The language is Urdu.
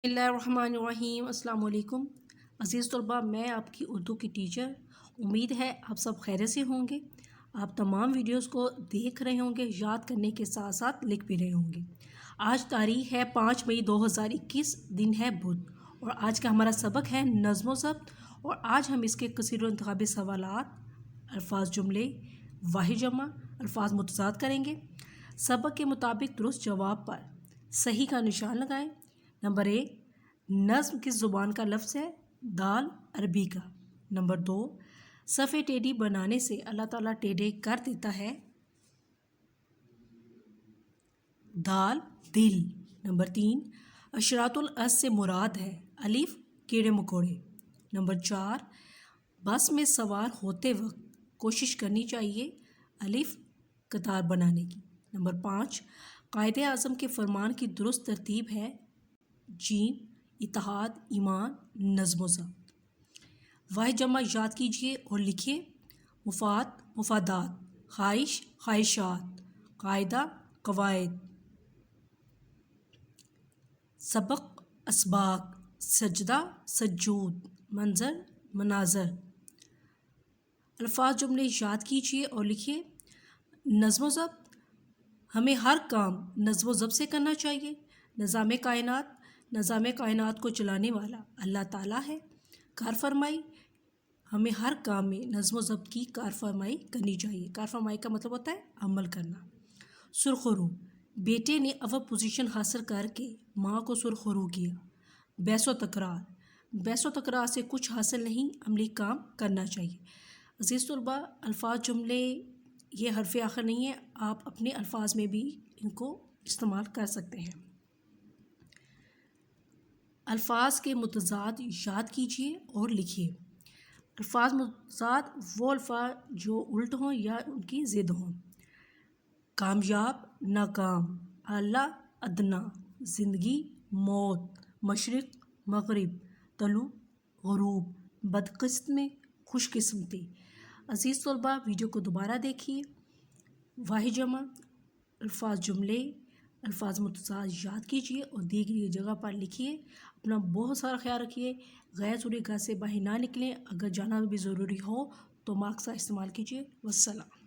بسم اللہ الرحمن الرحیم۔ السلام علیکم عزیز طلباء، میں آپ کی اردو کی ٹیچر۔ امید ہے آپ سب خیریت سے ہوں گے۔ آپ تمام ویڈیوز کو دیکھ رہے ہوں گے، یاد کرنے کے ساتھ ساتھ لکھ بھی رہے ہوں گے۔ آج تاریخ ہے 5 مئی 2021، دن ہے بدھ، اور آج کا ہمارا سبق ہے نظم و ضبط، اور آج ہم اس کے کثیر و انتخابی سوالات، الفاظ جملے، واحد جمع، الفاظ متضاد کریں گے۔ سبق کے مطابق درست جواب پر صحیح کا نشان لگائیں۔ نمبر 1، نظم کس زبان کا لفظ ہے؟ دال عربی کا۔ نمبر 2، صفحے ٹیڑھی بنانے سے اللہ تعالیٰ ٹیڑھے کر دیتا ہے؟ دال دل۔ نمبر 3، اشراط الاس سے مراد ہے؟ الف کیڑے مکوڑے۔ نمبر 4، بس میں سوار ہوتے وقت کوشش کرنی چاہیے؟ الف قطار بنانے کی۔ نمبر 5، قائد اعظم کے فرمان کی درست ترتیب ہے؟ جیم اتحاد، ایمان، نظم و ضبط۔ واحد جمع یاد کیجیے اور لکھیے۔ مفاد مفادات، خواہش خواہشات، قاعدہ قواعد، سبق اسباق، سجدہ سجود، منظر مناظر۔ الفاظ جملے یاد کیجیے اور لکھیے۔ نظم و ضبط، ہمیں ہر کام نظم و ضبط سے کرنا چاہیے۔ نظام کائنات کو چلانے والا اللہ تعالیٰ ہے۔ کار فرمائی، ہمیں ہر کام میں نظم و ضبط کی کار فرمائی کرنی چاہیے۔ کار فرمائی کا مطلب ہوتا ہے عمل کرنا۔ سرخرو، بیٹے نے اول پوزیشن حاصل کر کے ماں کو سرخرو کیا۔ بحث و تکرار سے کچھ حاصل نہیں، عملی کام کرنا چاہیے۔ عزیز طلباء، الفاظ جملے یہ حرف آخر نہیں ہے، آپ اپنے الفاظ میں بھی ان کو استعمال کر سکتے ہیں۔ الفاظ کے متضاد یاد کیجیے اور لکھیے۔ الفاظ متضاد وہ الفاظ جو الٹ ہوں یا ان کی ضد ہوں۔ کامیاب ناکام، اعلیٰ ادنیٰ، زندگی موت، مشرق مغرب، طلوع غروب، بدقسمتی خوش قسمتی۔ عزیز طلباء، ویڈیو کو دوبارہ دیکھیے۔ واحد جمع، الفاظ جملے، الفاظ متضاد یاد کیجیے اور دی گئی جگہ پر لکھیے۔ اپنا بہت سارا خیال رکھیے، غیر ضروری گھر سے باہر نہ نکلیں۔ اگر جانا بھی ضروری ہو تو ماسک کا استعمال کیجیے۔ والسلام۔